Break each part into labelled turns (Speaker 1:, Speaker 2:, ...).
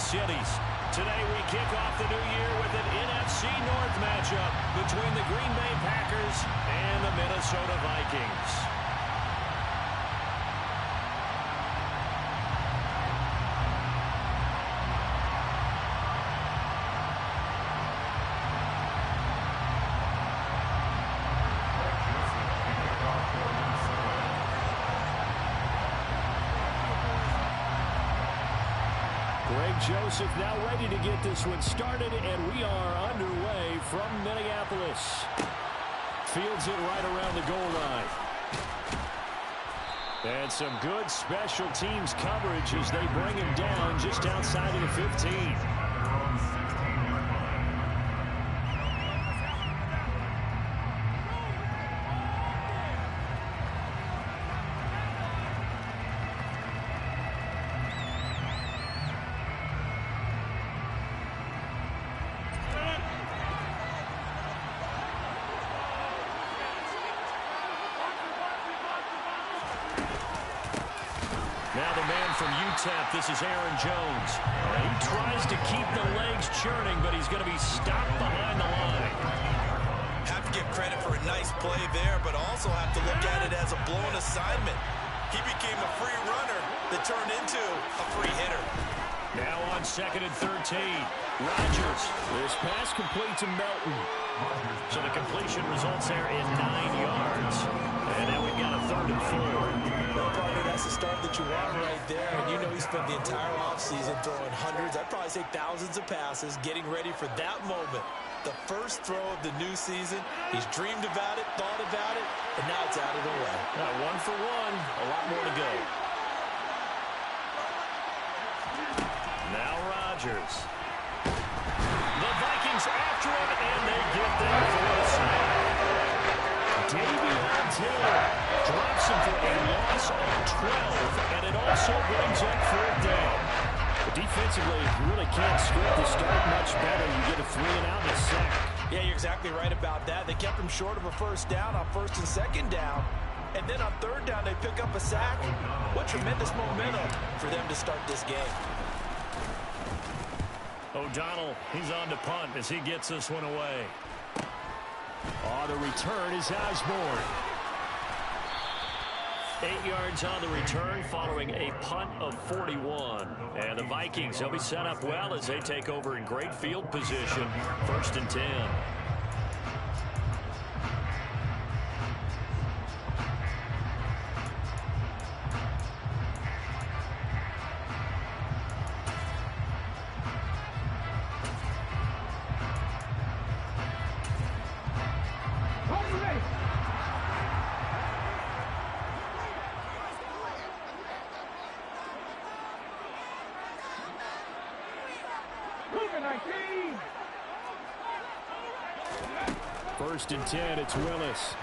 Speaker 1: cities. Today we kick off the new year with an NFC North matchup between the Green Bay Packers and the Minnesota Vikings.
Speaker 2: Joseph now ready to get this one started, and we are underway from Minneapolis. Fields it right around the goal line. And some good special teams coverage as they bring him down just outside of the 15. Now the man from UTEP, this is Aaron Jones. He tries to keep the legs churning, but he's going to be stopped behind the line.
Speaker 3: Have to give credit for a nice play there, but also have to look at it as a blown assignment. He became a free runner that turned into a free hitter.
Speaker 2: Now on 2nd and 13. Rodgers. This pass complete to Melton.
Speaker 1: So the completion results there in 9 yards. And now we've got a 3rd and 4.
Speaker 4: Well, partner, that's the start that you want right there. And you know he spent the entire offseason throwing hundreds, I'd probably say thousands of passes, getting ready for that moment. The first throw of the new season. He's dreamed about it, thought about it, and now it's out of the way.
Speaker 1: 1 for 1, a lot more to go. Now Rodgers. The Vikings after him, and they get there for a sack.
Speaker 2: Davion Taylor drops him for a loss of 12, and it also brings up 4th down. But defensively, you really can't script the start much better. You get a 3 and out and a sack.
Speaker 4: Yeah, you're exactly right about that. They kept him short of a 1st down on 1st and 2nd down. And then on 3rd down, they pick up a sack. What tremendous momentum for them to start this game.
Speaker 1: O'Donnell, he's on to punt as he gets this one away.
Speaker 2: Oh, the return is Osborne.
Speaker 1: 8 yards on the return following a punt of 41. And the Vikings, they'll be set up well as they take over in great field position. 1st and 10.
Speaker 2: First and 10, it's Willis.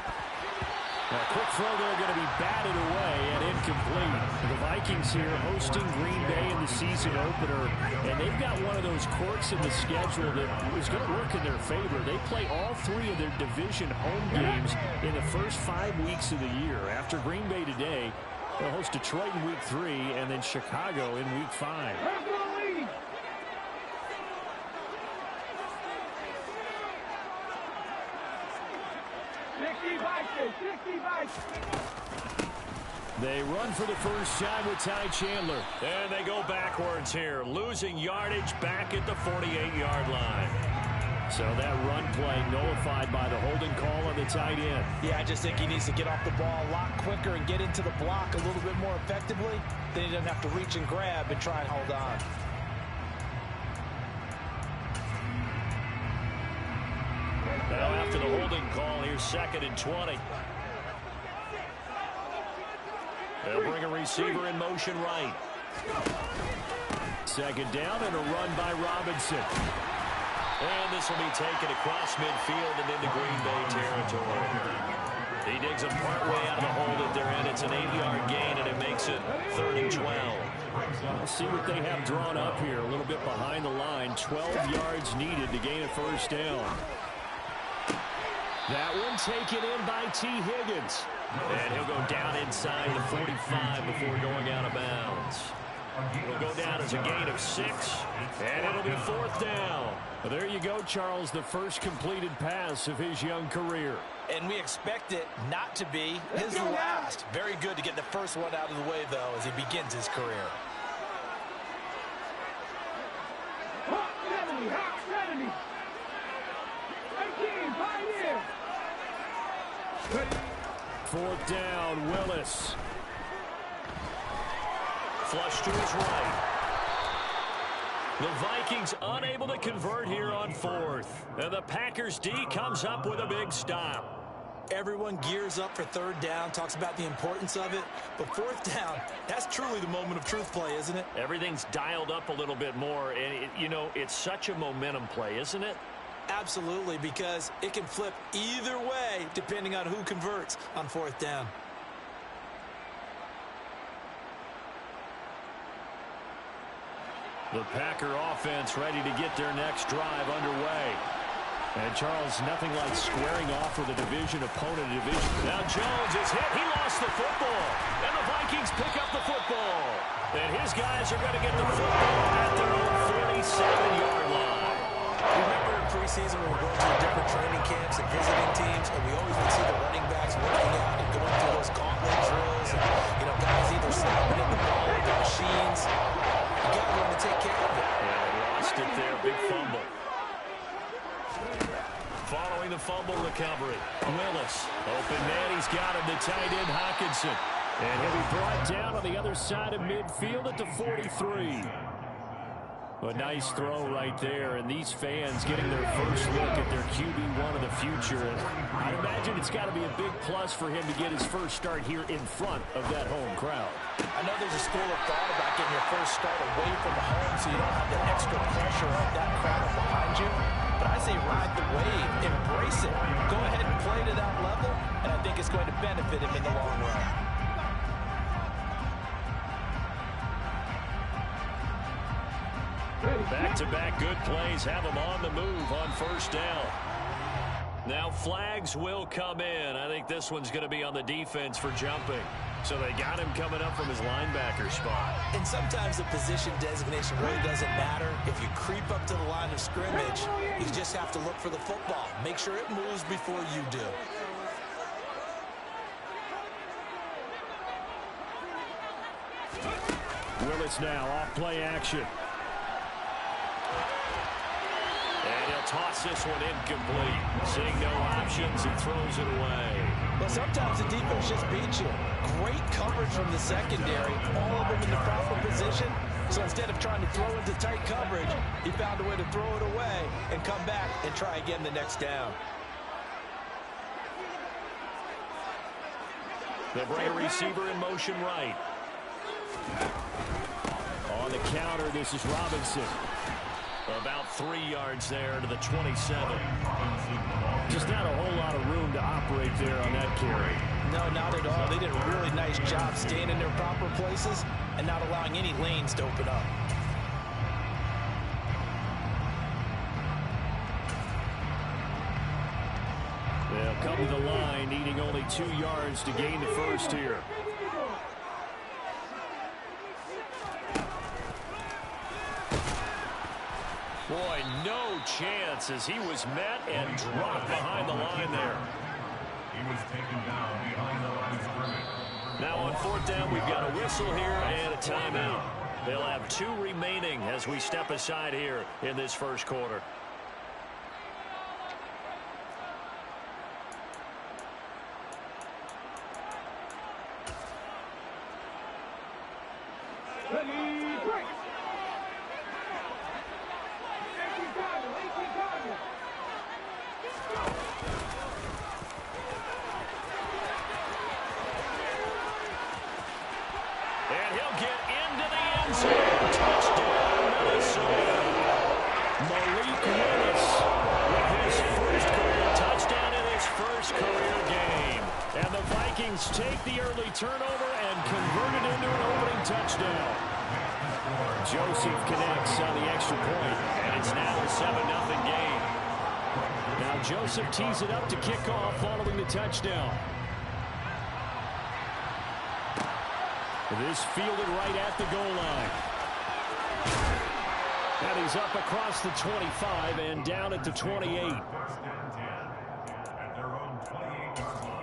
Speaker 2: A quick throw there going to be batted away and incomplete. The Vikings here hosting Green Bay in the season opener, and they've got one of those quirks in the schedule that is going to work in their favor. They play all 3 of their division home games in the first 5 weeks of the year. After Green Bay today, they'll host Detroit in week 3 and then Chicago in week 5. They run for the first time with Ty Chandler.
Speaker 1: And they go backwards here, losing yardage back at the 48-yard line.
Speaker 2: So that run play nullified by the holding call on the tight end.
Speaker 4: Yeah, I just think he needs to get off the ball a lot quicker and get into the block a little bit more effectively. Then he doesn't have to reach and grab and try and hold on.
Speaker 1: Now after the holding call, here's 2nd and 20. They'll bring a receiver in motion right.
Speaker 2: 2nd down and a run by Robinson.
Speaker 1: And this will be taken across midfield and into Green Bay territory. He digs him partway out of the hole that they're in. It's an 8-yard gain, and it makes it 3rd and 12.
Speaker 2: We'll see what they have drawn up here. A little bit behind the line. 12 yards needed to gain a 1st down. That one taken in by T. Higgins.
Speaker 1: And he'll go down inside the 45 before going out of bounds. It'll go down as a gain of 6, and it'll be 4th down.
Speaker 2: Well, there you go, Charles, the first completed pass of his young career.
Speaker 4: And we expect it not to be his last. Very good to get the first one out of the way, though, as he begins his career.
Speaker 2: Fourth down, Willis.
Speaker 1: Flush to his right. The Vikings unable to convert here on 4th. And the Packers D comes up with a big stop.
Speaker 4: Everyone gears up for 3rd down, talks about the importance of it. But 4th down, that's truly the moment of truth play, isn't it?
Speaker 1: Everything's dialed up a little bit more. And, it's such a momentum play, isn't it?
Speaker 4: Absolutely, because it can flip either way depending on who converts on 4th down.
Speaker 2: The Packer offense ready to get their next drive underway. And, Charles, nothing like squaring off with a division opponent.
Speaker 1: Now Jones is hit. He lost the football. And the Vikings pick up the football. And his guys are going to get the football at their own 47-yard line.
Speaker 4: Remember in preseason when we were going to different training camps and visiting teams, and we always would see the running backs working out and going through those gauntlet drills. And, guys either snapping in the ball with the machines. You got to learn to take care of it.
Speaker 1: Yeah, they lost it there. Big fumble. Following the fumble recovery, Willis. Open man, he's got him. The tight end, Hockenson.
Speaker 2: And he'll be brought down on the other side of midfield at the 43. A nice throw right there, and these fans getting their first look at their QB1 of the future. And I imagine it's got to be a big plus for him to get his first start here in front of that home crowd.
Speaker 4: I know there's a school of thought about getting your first start away from home so you don't have the extra pressure of that crowd behind you. But I say ride the wave, embrace it. Go ahead and play to that level, and I think it's going to benefit him in the long run.
Speaker 1: Back-to-back good plays have them on the move on 1st down. Now flags will come in. I think this one's going to be on the defense for jumping. So they got him coming up from his linebacker spot.
Speaker 4: And sometimes the position designation really doesn't matter. If you creep up to the line of scrimmage, you just have to look for the football. Make sure it moves before you do.
Speaker 2: Willis now off play action.
Speaker 1: And he'll toss this one incomplete. Seeing no options, he throws it away.
Speaker 4: Well, sometimes the defense just beats you. Great coverage from the secondary. All of them in the proper position. So instead of trying to throw into tight coverage, he found a way to throw it away and come back and try again the next down.
Speaker 1: They'll bring a receiver in motion right.
Speaker 2: On the counter, this is Robinson.
Speaker 1: About 3 yards there to the 27.
Speaker 2: Just not a whole lot of room to operate there on that carry.
Speaker 4: No, not at all. They did a really nice job staying in their proper places and not allowing any lanes to open up.
Speaker 2: They'll come to the line, needing only 2 yards to gain the first here.
Speaker 1: Boy, no chance as he was met and dropped behind the line there.
Speaker 5: He was taken down behind the line of scrimmage.
Speaker 1: Now on 4th down, we've got a whistle here and a timeout. They'll have 2 remaining as we step aside here in this first quarter.
Speaker 2: Take the early turnover and convert it into an opening touchdown. Joseph connects on the extra point,
Speaker 1: and it's now a 7-0 game.
Speaker 2: Now Joseph tees it up to kick off following the touchdown. This fielded right at the goal line. And he's up across the 25 and down at the 28.
Speaker 5: First and 10 at their own 28-yard line.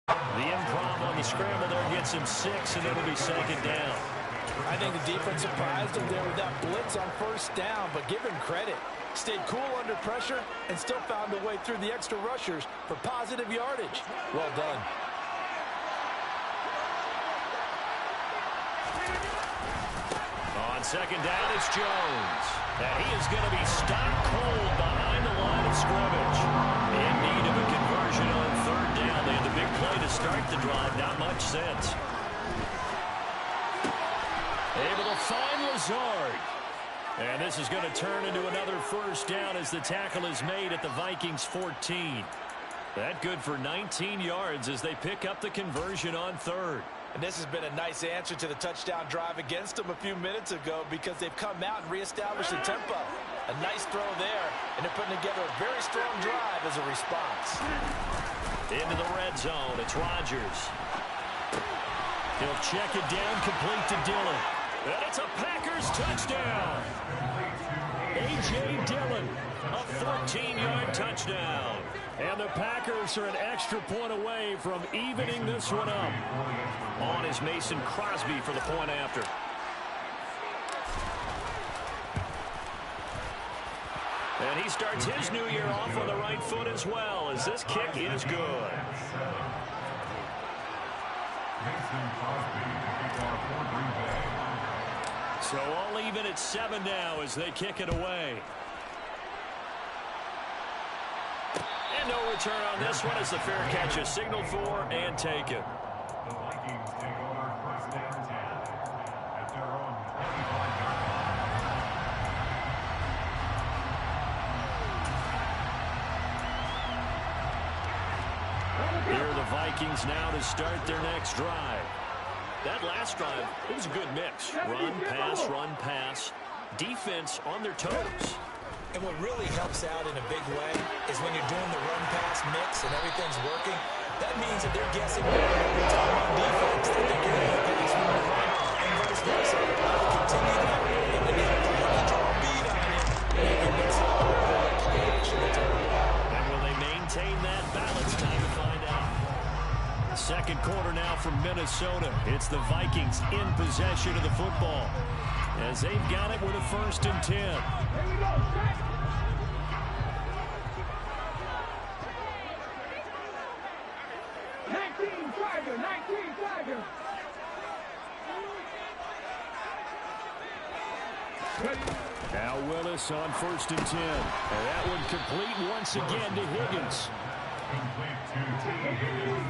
Speaker 1: The improv on the scramble there gets him 6, and it'll be second down.
Speaker 4: I think the defense surprised him there with that blitz on first down, but give him credit. Stayed cool under pressure and still found a way through the extra rushers for positive yardage. Well done.
Speaker 1: On second down, it's Jones. And he is going to be stopped cold behind the line of scrimmage. In need of a conversion on third down. They had the big play to start the drive. Not much sense. Able to find Lazard. And this is going to turn into another first down as the tackle is made at the Vikings 14. That good for 19 yards as they pick up the conversion on third.
Speaker 4: And this has been a nice answer to the touchdown drive against them a few minutes ago because they've come out and reestablished the tempo. A nice throw there, and they're putting together a very strong drive as a response.
Speaker 1: Into the red zone, it's Rodgers. He'll check it down, complete to Dillon. And it's a Packers touchdown. A.J. Dillon, a 14-yard touchdown. And the Packers are an extra point away from evening this one up. On is Mason Crosby for the point after. And he starts his new year off on the right foot as well, as this kick is good. So all even at 7 now as they kick it away. And no return on this one as the fair catch is signaled for and taken.
Speaker 5: The Vikings take over first and 10 at their own 25-yard line.
Speaker 1: Here are the Vikings now to start their next drive. That last drive, it was a good mix. Run, pass. Defense on their toes.
Speaker 4: And what really helps out in a big way is when you're doing the run-pass mix and everything's working, that means that they're guessing every time on defense that they're getting the pass when they run, and vice versa. They'll continue that, and when they have to really draw a beat on you, they can mix it up with play action that's early.
Speaker 1: And will they maintain that balance? Time to find out. Second quarter now from Minnesota. It's the Vikings in possession of the football as they've got it with a 1st and 10.
Speaker 6: Here we go. 19 Tiger.
Speaker 2: Now Willis on 1st and 10. And that one complete once again to Higgins.
Speaker 5: Complete to T. Higgins.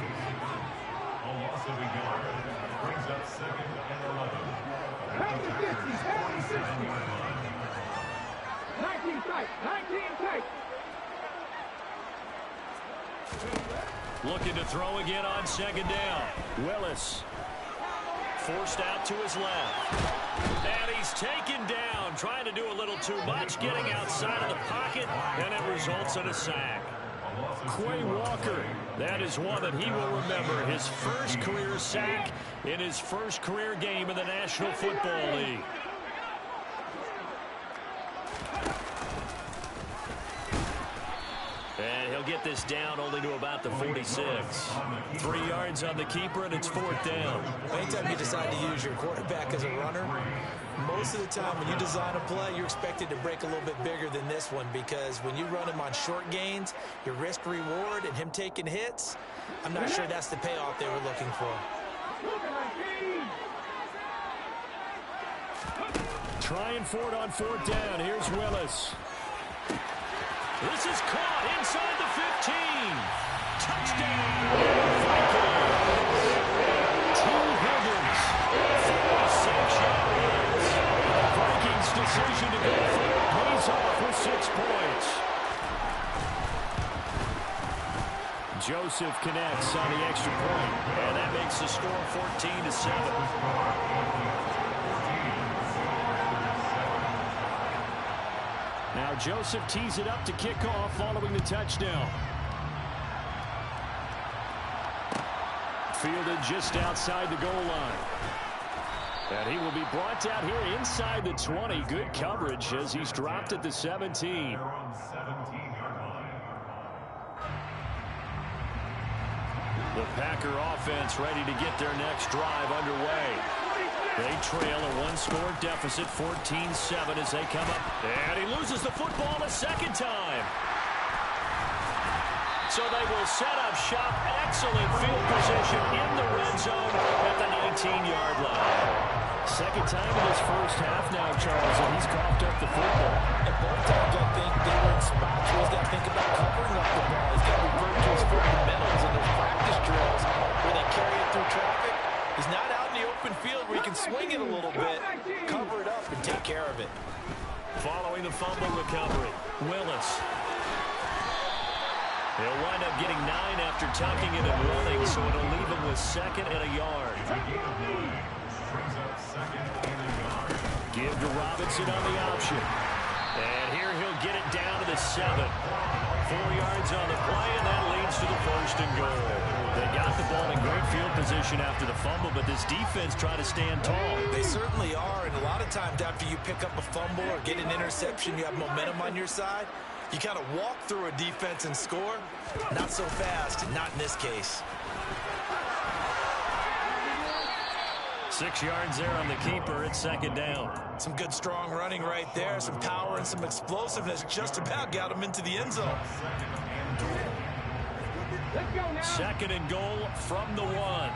Speaker 5: A loss of a yard. Brings up 2nd and 11. At the Packers' 47-yard line.
Speaker 6: 19 tight.
Speaker 1: Looking to throw again on 2nd down.
Speaker 2: Willis.
Speaker 1: Forced out to his left. And he's taken down, trying to do a little too much, getting outside of the pocket, and it results in a sack. Quay Walker, that is one that he will remember. His first career sack in his first career game in the National Football League. And he'll get this down only to about the 46. 3 yards on the keeper, and it's 4th down.
Speaker 4: Anytime you decide to use your quarterback as a runner, most of the time when you design a play, you're expected to break a little bit bigger than this one, because when you run him on short gains, your risk-reward and him taking hits, I'm not sure that's the payoff they were looking for.
Speaker 2: Trying for it on 4th down. Here's Willis.
Speaker 1: This is caught inside the 15. Touchdown, Vikings. T. Higgins, 46 yards. Vikings' decision to go for it pays off with 6 points.
Speaker 2: Joseph connects on the extra point,
Speaker 1: and that makes the score 14-7.
Speaker 2: Now Joseph tees it up to kick off following the touchdown. Fielded just outside the goal line. And he will be brought down here inside the 20. Good coverage as he's dropped at the 17.
Speaker 1: The Packer offense ready to get their next drive underway. They trail a 1-score deficit, 14-7 as they come up. And he loses the football a second time. So they will set up shop. Excellent field position in the red zone at the 19-yard line.
Speaker 2: Second time in his first half now, Charles, and he's coughed up the football.
Speaker 4: And both times I think they were in spots where he's got to think about covering up the ball. He's got to revert to his fundamentals and those practice drills where they carry it through traffic. He's not out in the open field where he can swing it a little bit, cover it up, and take care of it.
Speaker 1: Following the fumble recovery, Willis. He'll wind up getting 9 after tucking it and running, so it'll leave him with 2nd and a yard. Give to Robinson on the option. And here he'll get it down to the 7. 4 yards on the play, and that leads to the 1st and goal. They got the ball in great field position after the fumble, but this defense trying to stand tall.
Speaker 4: They certainly are, and a lot of times after you pick up a fumble or get an interception, you have momentum on your side. You kind of walk through a defense and score. Not so fast, not in this case.
Speaker 1: 6 yards there on the keeper. It's 2nd down.
Speaker 4: Some good strong running right there. Some power and some explosiveness just about got him into the end zone.
Speaker 1: 2nd and goal from the 1.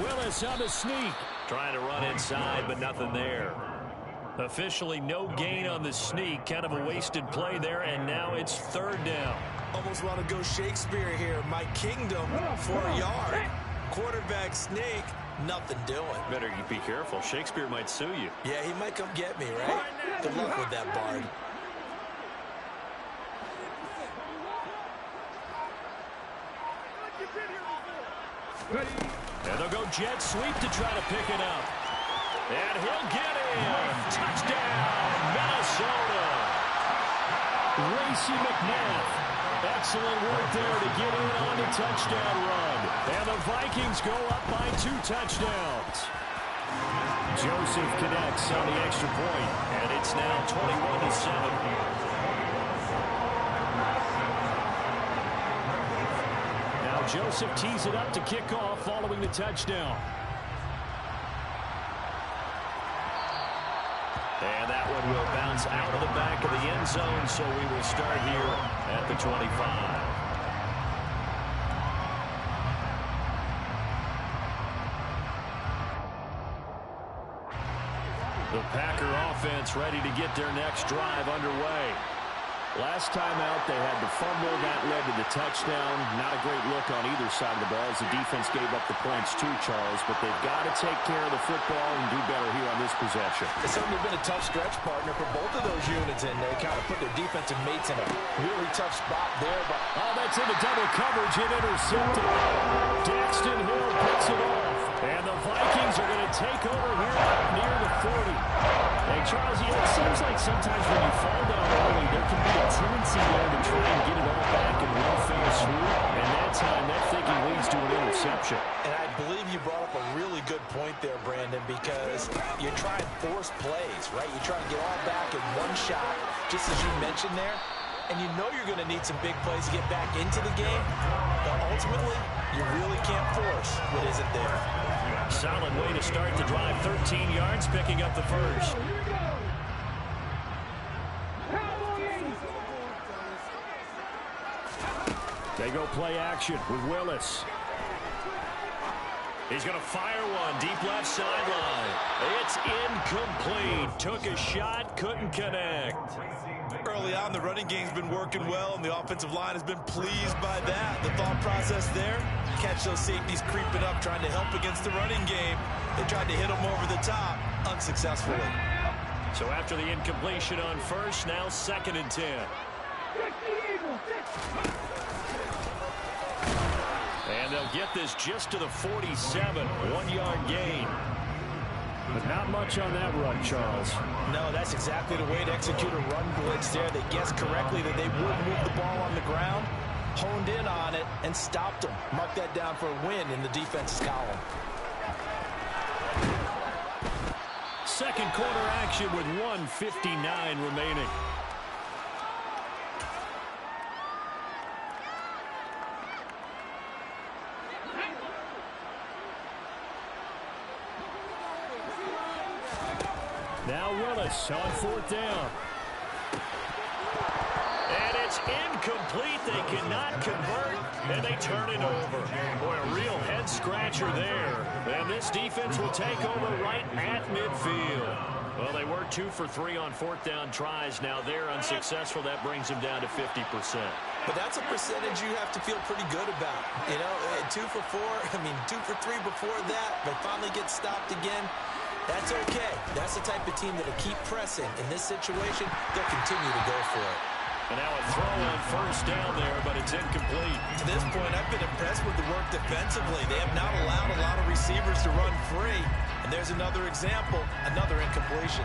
Speaker 2: Willis on the sneak.
Speaker 1: Trying to run inside, but nothing there. Officially no gain on the sneak. Kind of a wasted play there, and now it's 3rd down.
Speaker 4: Almost want to go Shakespeare here. My kingdom for a yard. Quarterback sneak, nothing doing.
Speaker 1: Better be careful. Shakespeare might sue you.
Speaker 4: Yeah, he might come get me, right? Good luck with that, Bard.
Speaker 1: And they'll go jet sweep to try to pick it up. And he'll get it. Touchdown, Minnesota.
Speaker 2: Racy McNabb. Excellent work there to get in on the touchdown run. And the Vikings go up by 2 touchdowns. Joseph connects on the extra point.
Speaker 1: And it's now 21-7.
Speaker 2: Now Joseph tees it up to kick off following the touchdown.
Speaker 1: And that one will bounce out of the back of the end zone, so we will start here at the 25. The Packer offense ready to get their next drive underway.
Speaker 2: Last time out, they had the fumble. That led to the touchdown. Not a great look on either side of the ball as the defense gave up the points too, Charles. But they've got to take care of the football and do better here on this possession.
Speaker 4: It's certainly been a tough stretch, partner, for both of those units, and they kind of put their defensive mates in a really tough spot there. But
Speaker 2: that's in the double coverage and intercepted. Daxton Hill picks it off. And the Vikings are going to take over here near the 40. Hey, Charles, it seems like sometimes when you fall down early, there can be a tendency there to try and get it all back in one fell swoop. And that time, that thinking leads to an interception.
Speaker 4: And I believe you brought up a really good point there, Brandon, because you try and force plays, right? You try to get all back in one shot, just as you mentioned there. And you know you're going to need some big plays to get back into the game. But ultimately, you really can't force what isn't there.
Speaker 1: Solid way to start the drive. 13 yards, picking up the first.
Speaker 2: They go play action with Willis.
Speaker 1: He's going to fire one deep left sideline. It's incomplete. Took a shot, couldn't connect.
Speaker 3: Early on, the running game's been working well, and the offensive line has been pleased by that. The thought process there, catch those safeties creeping up, trying to help against the running game. They tried to hit them over the top, unsuccessfully.
Speaker 1: So after the incompletion on first, now 2nd and 10. And they'll get this just to the 47, 1-yard gain.
Speaker 2: But not much on that run, Charles.
Speaker 4: No, that's exactly the way to execute a run blitz there. They guessed correctly that they would move the ball on the ground, honed in on it, and stopped them. Mark that down for a win in the defense's column.
Speaker 1: Second quarter action with 1:59 remaining.
Speaker 2: Now Willis on 4th down.
Speaker 1: And it's incomplete. They cannot convert, and they turn it over. Boy, a real head-scratcher there. And this defense will take over right at midfield. Well, they were 2 for 3 on 4th down tries. Now they're unsuccessful. That brings them down to 50%.
Speaker 4: But that's a percentage you have to feel pretty good about. You know, 2 for 4, 2 for 3 before that, but finally get stopped again. That's okay. That's the type of team that'll keep pressing. In this situation, they'll continue to go for it.
Speaker 1: And now a throw on 1st down there, but it's incomplete.
Speaker 3: To this point, I've been impressed with the work defensively. They have not allowed a lot of receivers to run free. And there's another example, another incompletion.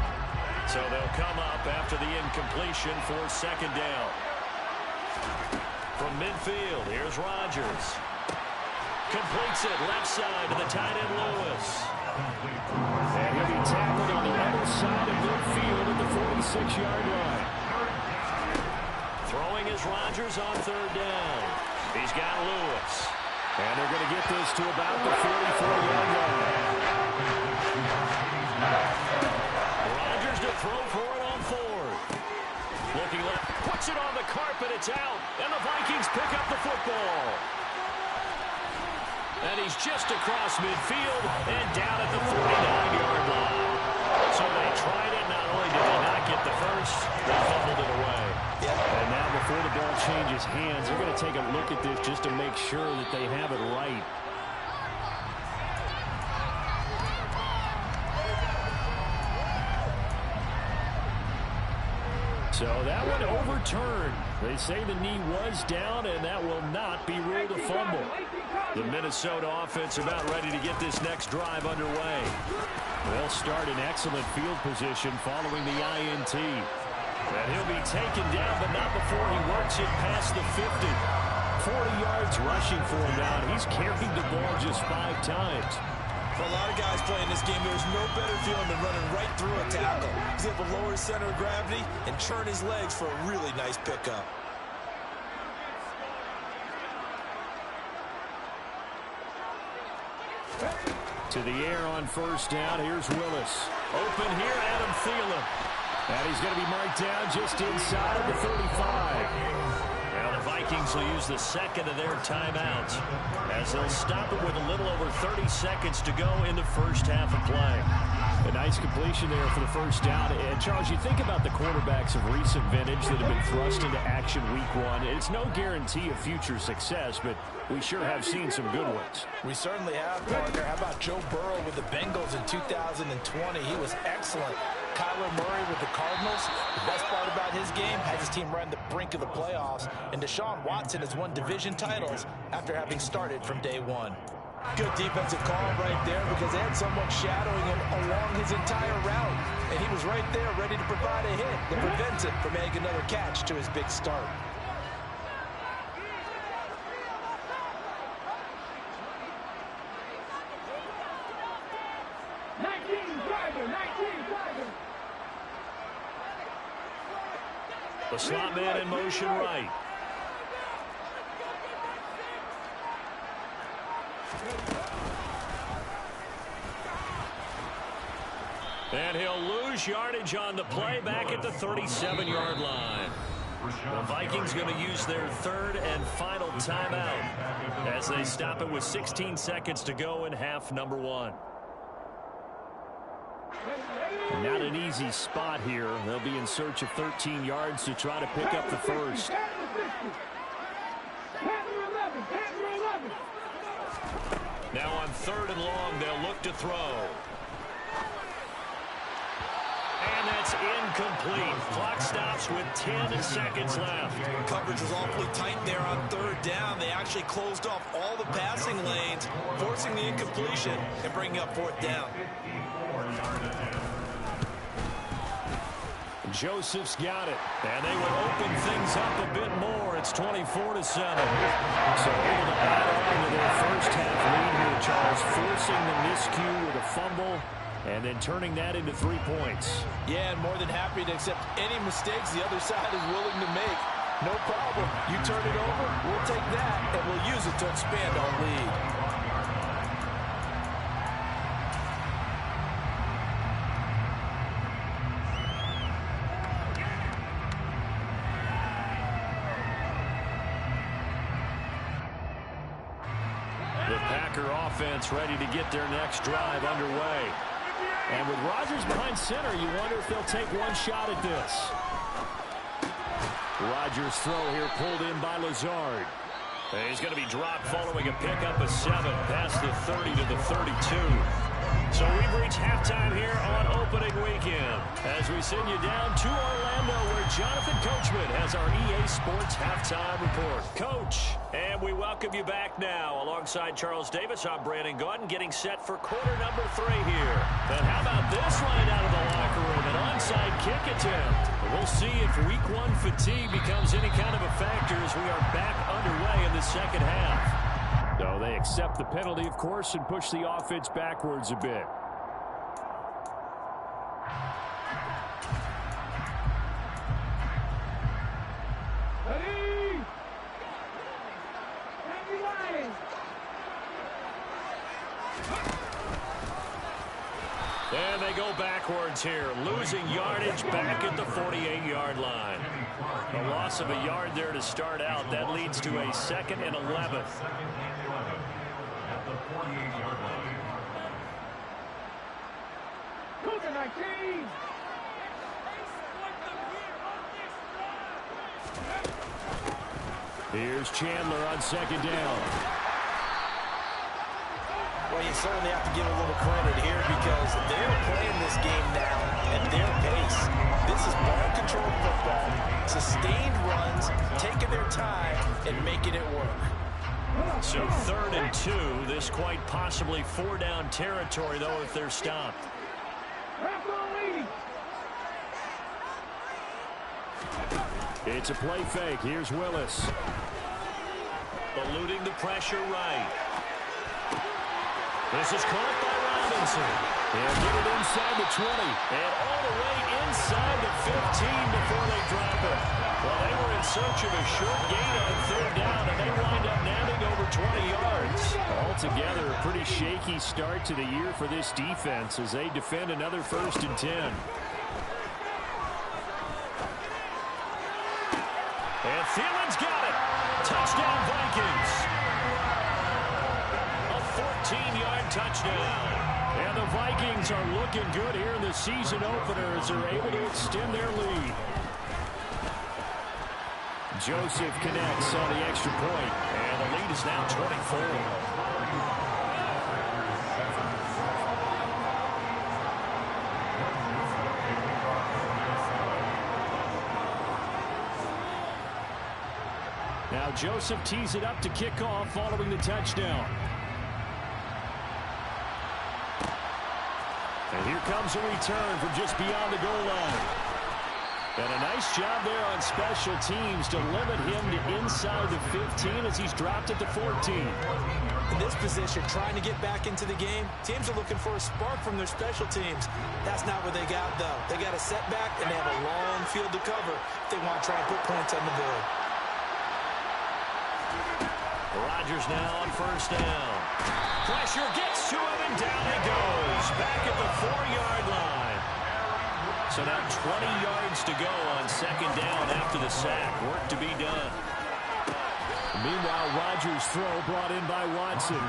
Speaker 1: So they'll come up after the incompletion for 2nd down. From midfield, here's Rodgers. Completes it left side to the tight end Lewis.
Speaker 2: And he'll be tackled on the other side of midfield at the 46-yard line.
Speaker 1: Throwing is Rodgers on 3rd down. He's got Lewis.
Speaker 2: And they're going to get this to about the 44-yard line.
Speaker 1: Rodgers to throw for it on 4th. Looking left, puts it on the carpet, it's out. And the Vikings pick up the football. And he's just across midfield and down at the 49-yard line. So they tried it. Not only did they not get the first, they fumbled it away.
Speaker 2: And now before the ball changes hands, they're going to take a look at this just to make sure that they have it right. So that one overturned. They say the knee was down, and that will not be ruled a fumble.
Speaker 1: The Minnesota offense about ready to get this next drive underway.
Speaker 2: They'll start in excellent field position following the INT.
Speaker 1: And he'll be taken down, but not before he works it past the 50.
Speaker 2: 40 yards rushing for him now. He's carried the ball just 5 times.
Speaker 3: For a lot of guys playing this game, there's no better feeling than running right through a tackle. He's able to lower his center of gravity and churn his legs for a really nice pickup.
Speaker 2: To the air on 1st down. Here's Willis.
Speaker 1: Open here, Adam Thielen.
Speaker 2: And he's going to be marked down just inside of the 35.
Speaker 1: Well, the Vikings will use the 2nd of their timeouts as they'll stop it with a little over 30 seconds to go in the first half of play.
Speaker 2: A nice completion there for the 1st down. And, Charles, you think about the quarterbacks of recent vintage that have been thrust into action week 1. It's no guarantee of future success, but we sure have seen some good ones.
Speaker 4: We certainly have, partner. How about Joe Burrow with the Bengals in 2020? He was excellent. Kyler Murray with the Cardinals. The best part about his game has his team right on the brink of the playoffs. And Deshaun Watson has won division titles after having started from day 1.
Speaker 3: Good defensive call right there because they had someone shadowing him along his entire route. And he was right there ready to provide a hit that prevents him from making another catch to his big start.
Speaker 1: The slot man in motion right. And he'll lose yardage on the play back at the 37-yard line. The Vikings going to use their third and final timeout as they stop it with 16 seconds to go in half number one.
Speaker 2: Not an easy spot here. They'll be in search of 13 yards to try to pick up the first.
Speaker 1: Now on third and long, they'll look to throw. And that's incomplete. Clock stops with 10 seconds left.
Speaker 3: Coverage was awfully tight there on third down. They actually closed off all the passing lanes, forcing the incompletion and bringing up fourth down.
Speaker 2: Joseph's got it.
Speaker 1: And they would open things up a bit more. It's 24-7. So
Speaker 2: able to add on to their first half lead here, Charles, forcing the miscue with a fumble and then turning that into 3 points.
Speaker 4: Yeah, and more than happy to accept any mistakes the other side is willing to make. No problem. You turn it over, we'll take that, and we'll use it to expand our lead.
Speaker 1: The Packer offense ready to get their next drive underway.
Speaker 2: And with Rodgers behind center, you wonder if they'll take one shot at this. Rodgers' throw here pulled in by Lazard.
Speaker 1: He's going to be dropped following a pickup of 7 past the 30 to the 32. So we've reached halftime here on opening weekend as we send you down to Orlando where Jonathan Coachman has our EA Sports halftime report. Coach, and we welcome you back now. Alongside Charles Davis, I'm Brandon Gaudin getting set for quarter number 3 here. And how about this right out of the locker room? An onside kick attempt. We'll see if week 1 fatigue becomes any kind of a factor as we are back underway in the second half.
Speaker 2: So they accept the penalty, of course, and push the offense backwards a bit.
Speaker 6: Ready?
Speaker 1: And they go backwards here, losing yardage back at the 48-yard line. A loss of a yard there to start out. That leads to a 2nd and 11.
Speaker 5: At the 48-yard line.
Speaker 6: Cougar 19.
Speaker 2: Here's Chandler on 2nd down.
Speaker 4: Well, you certainly have to give a little credit here because they're playing this game now at their pace. This is ball-controlled football, sustained runs, taking their time, and making it work.
Speaker 1: So 3rd and 2. This quite possibly 4-down territory, though, if they're stopped.
Speaker 2: It's a play fake. Here's Willis.
Speaker 1: Eluding the pressure right. This is caught by Robinson.
Speaker 2: They'll get it inside the 20.
Speaker 1: And all the way inside the 15 before they drop it. Well, they were in search of a short gain on 3rd down, and they wind up nabbing over 20 yards.
Speaker 2: Altogether, a pretty shaky start to the year for this defense as they defend another 1st and 10.
Speaker 1: And Thielen's got it. Touchdown, Vikings. A 14-yard touchdown.
Speaker 2: And the Vikings are looking good here in the season opener as they're able to extend their lead. Joseph connects on the extra point.
Speaker 1: And the lead is now 24.
Speaker 2: Now Joseph tees it up to kick off following the touchdown.
Speaker 1: And here comes a return from just beyond the goal line.
Speaker 2: And a nice job there on special teams to limit him to inside the 15 as he's dropped it to 14.
Speaker 4: In this position, trying to get back into the game, teams are looking for a spark from their special teams. That's not what they got, though. They got a setback, and they have a long field to cover if they want to try and put points on the board.
Speaker 1: Rodgers now on first down. Pressure gets to him, and down he goes. Back at the 4-yard line. So now 20 yards to go on second down after the sack. Work to be done.
Speaker 2: Meanwhile, Rodgers' throw brought in by Watson.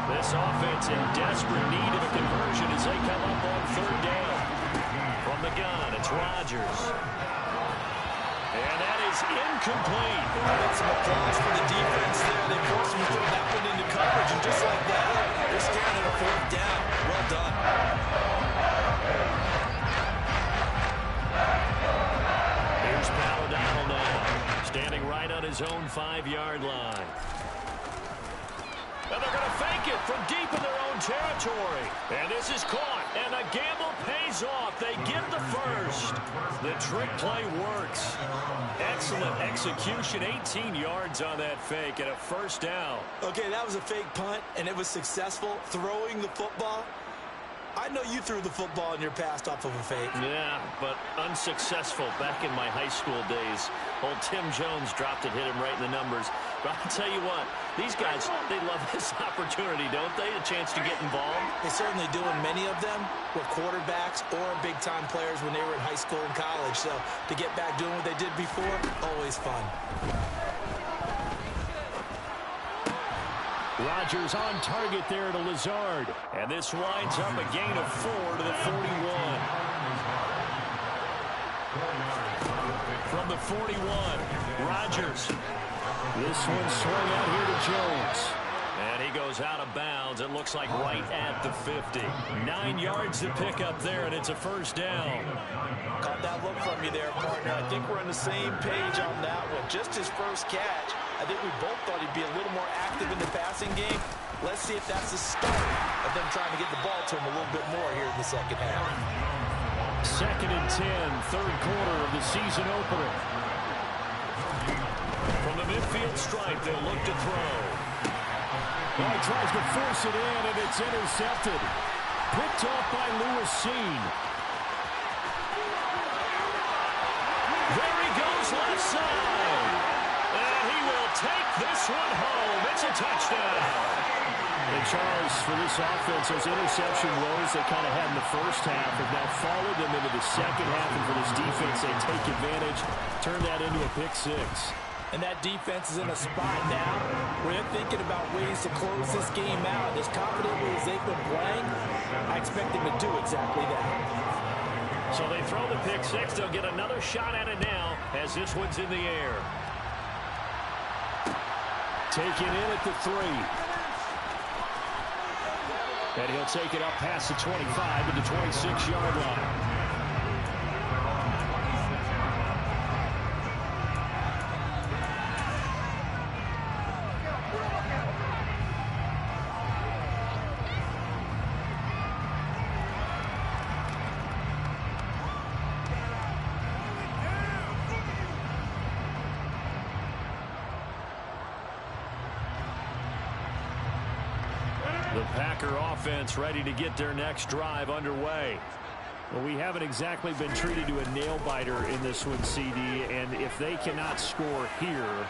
Speaker 1: This offense in desperate need of a conversion as they come up on third down. From the gun, it's Rodgers. And that is incomplete.
Speaker 4: I got some applause for the defense there. They forced him to throw that one into coverage, and just like that, they're staring at a fourth down. Well done.
Speaker 1: Here's Paladino now, standing right on his own 5-yard line. And they're going to fake it from deep in their own territory. And this is caught, and the gamble pays off. They get the first. The trick play works. Excellent execution, 18 yards on that fake, and a first down.
Speaker 4: Okay, that was a fake punt, and it was successful throwing the football. I know you threw the football in your past off of a fake.
Speaker 1: Yeah, but unsuccessful back in my high school days. Old Tim Jones dropped it, hit him right in the numbers. But I'll tell you what, these guys, they love this opportunity, don't they? A chance to get involved.
Speaker 4: They certainly do, and many of them were quarterbacks or big-time players when they were in high school and college. So to get back doing what they did before, always fun.
Speaker 2: Rodgers on target there to Lazard.
Speaker 1: And this winds up a gain of 4 to the 41. From the 41, Rodgers.
Speaker 2: This one swung out here to Jones.
Speaker 1: And he goes out of bounds. It looks like right at the 50. 9 yards to pick up there, and it's a first down.
Speaker 4: Caught that look from you there, partner. I think we're on the same page on that one. Just his first catch. I think we both thought he'd be a little more active in the passing game. Let's see if that's the start of them trying to get the ball to him a little bit more here in the second half.
Speaker 2: 2nd and 10, third quarter of the season opener.
Speaker 1: From the midfield stripe, they'll look to throw.
Speaker 2: Well, he tries to force it in, and it's intercepted. Picked off by Lewis Seen.
Speaker 1: There he goes, left side. And he will take this one home. It's a touchdown.
Speaker 2: And Charles, for this offense, those interception woes they kind of had in the first half have now followed them into the second half. And for this defense, they take advantage, turn that into a pick 6.
Speaker 4: And that defense is in a spot now where they're thinking about ways to close this game out. As confidently as they've been playing, I expect them to do exactly that.
Speaker 1: So they throw the pick 6. They'll get another shot at it now as this one's in the air.
Speaker 2: Taken in at the 3. And he'll take it up past the 25 to the 26-yard line.
Speaker 1: The Packer offense ready to get their next drive underway.
Speaker 2: Well, we haven't exactly been treated to a nail-biter in this one, CD, and if they cannot score here,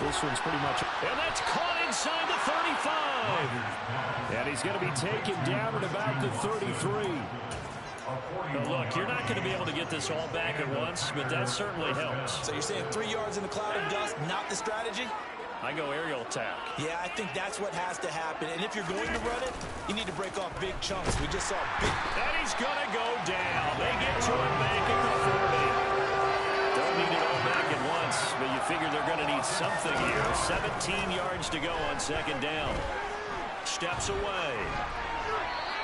Speaker 2: this one's pretty much...
Speaker 1: And that's caught inside the 35.
Speaker 2: And he's going to be taken down at about the 33.
Speaker 1: Now look, you're not going to be able to get this all back at once, but that certainly helps.
Speaker 4: So you're saying 3 yards in a cloud of dust, not the strategy?
Speaker 1: I go aerial attack.
Speaker 4: Yeah, I think that's what has to happen. And if you're going to run it, you need to break off big chunks. We just saw big...
Speaker 1: And he's going to go down. They get to him back at the 40. Don't need it all back at once, but you figure they're going to need something here. 17 yards to go on second down. Steps away.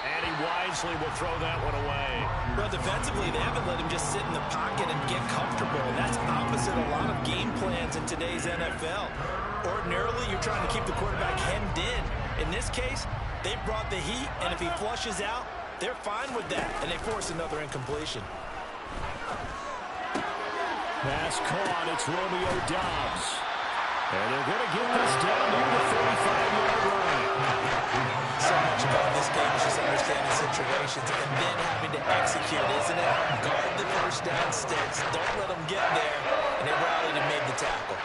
Speaker 1: And he wisely will throw that one away.
Speaker 4: Well, defensively, they haven't let him just sit in the pocket and get comfortable. And that's opposite a lot of game plans in today's NFL. Ordinarily, you're trying to keep the quarterback hemmed in. In this case, they brought the heat, and if he flushes out, they're fine with that, and they force another incompletion.
Speaker 2: Pass caught. It's Romeo Doubs. And they're going to get this down near the 35-yard line.
Speaker 4: So much about this game is just understanding situations and then having to execute, isn't it? Guard the first down sticks. Don't let them get there. And they rallied and made the tackle.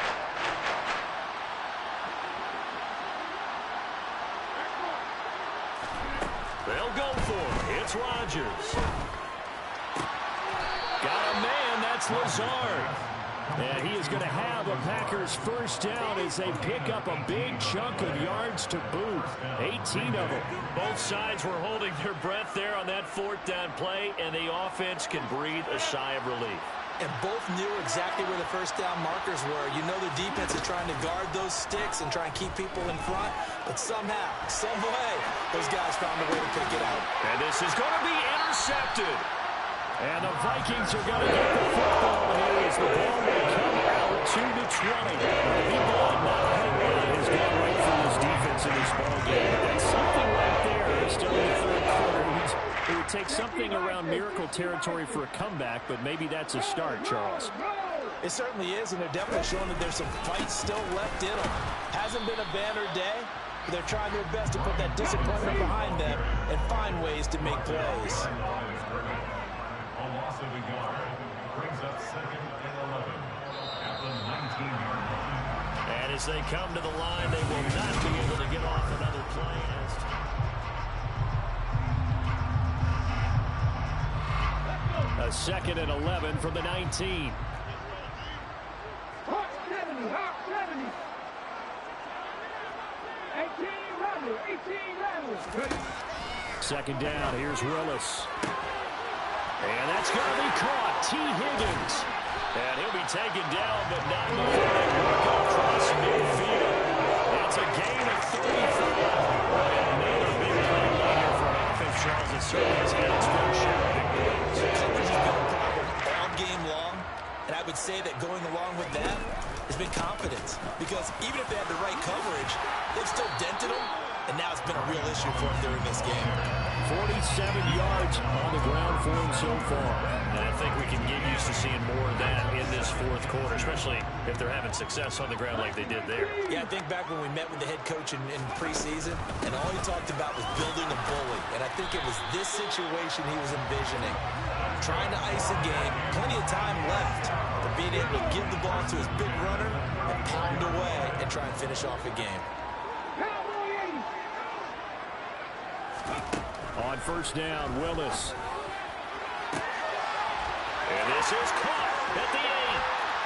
Speaker 1: They'll go for it. It's Rodgers. Got a man. That's Lazard. And he is going to have a Packers first down as they pick up a big chunk of yards to boot. 18 of them. Both sides were holding their breath there on that fourth down play, and the offense can breathe a sigh of relief.
Speaker 4: And both knew exactly where the first down markers were. You know the defense is trying to guard those sticks and try and keep people in front. But somehow, some way, those guys found a way to pick it out.
Speaker 1: And this is going to be intercepted. And the Vikings are going to get the football here as the ball will come out to the 20. He ball not a whole lot has gone right for this defense in this ball game. That's something right there. Still in the third quarter. It would take something around miracle territory for a comeback, but maybe that's a start, Charles.
Speaker 4: It certainly is, and they're definitely showing that there's some fight still left in them. Hasn't been a banner day, but they're trying their best to put that disappointment behind them and find ways to make plays.
Speaker 5: A loss of a yard brings up 2nd and 11 at the 19-yard line.
Speaker 1: And as they come to the line, they will not be able to get off another play. A 2nd and 11 from the 19.
Speaker 6: Hot 70, hot 70. 18 level, 18 level.
Speaker 2: Second down, here's Willis. And that's going to be caught. T. Higgins.
Speaker 1: And he'll be taken down, but not before they work across midfield. It's a gain of 35. Another big play later for offense. Charles, it certainly has had its fair share of big plays.
Speaker 4: Coverage has been a problem all game long, and I would say that going along with that has been confidence. Because even if they had the right coverage, they've still dented them, and now it's been a real issue for them during this game.
Speaker 2: 47 yards on the ground for him so far.
Speaker 1: And I think we can get used to seeing more of that in this fourth quarter, especially if they're having success on the ground like they did there.
Speaker 4: Yeah, I think back when we met with the head coach in preseason, and all he talked about was building a bully. And I think it was this situation he was envisioning. Trying to ice a game, plenty of time left, but being able to give the ball to his big runner and pound away and try and finish off a game.
Speaker 2: On first down, Willis.
Speaker 1: And this is caught at the 8.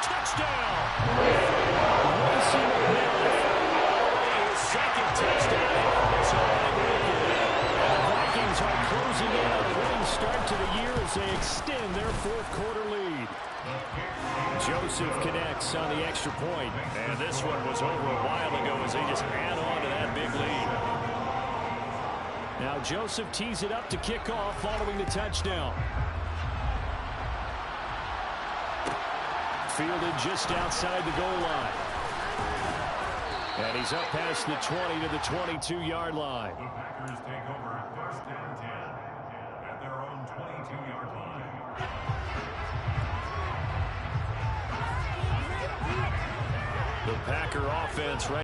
Speaker 1: Touchdown! His second touchdown on this opening weekend.
Speaker 2: The Vikings are closing in on a winning start to the year as they extend their fourth quarter lead. Joseph connects on the extra point.
Speaker 1: And this one was over a while ago as they just add on to that big lead.
Speaker 2: Now Joseph tees it up to kick off following the touchdown. Fielded just outside the goal line. And he's up past the 20 to the 22-yard line.
Speaker 5: The Packers take over 1st and 10 at their own 22-yard line.
Speaker 1: The Packer offense right